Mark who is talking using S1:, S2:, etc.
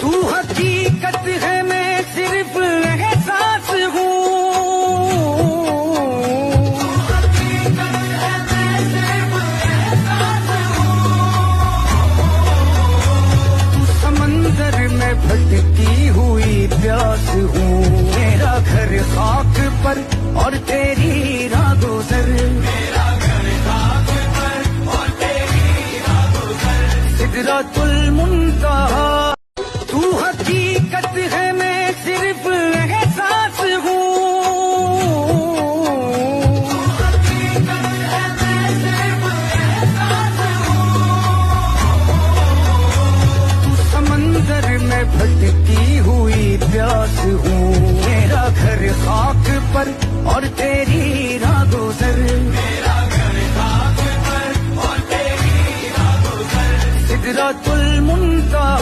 S1: तू हकीकत है मैं सिर्फ एहसास हूँ। तू समंदर में भटकी हुई प्यास हूँ। मेरा घर खाक पर और तेरी राह गुजर। सिदरतुल मुंतहा तू हकीकत है मैं सिर्फ एहसास हूँ। तू समंदर में भटकी हुई प्यास हूँ। मेरा घर खाक पर और तेरी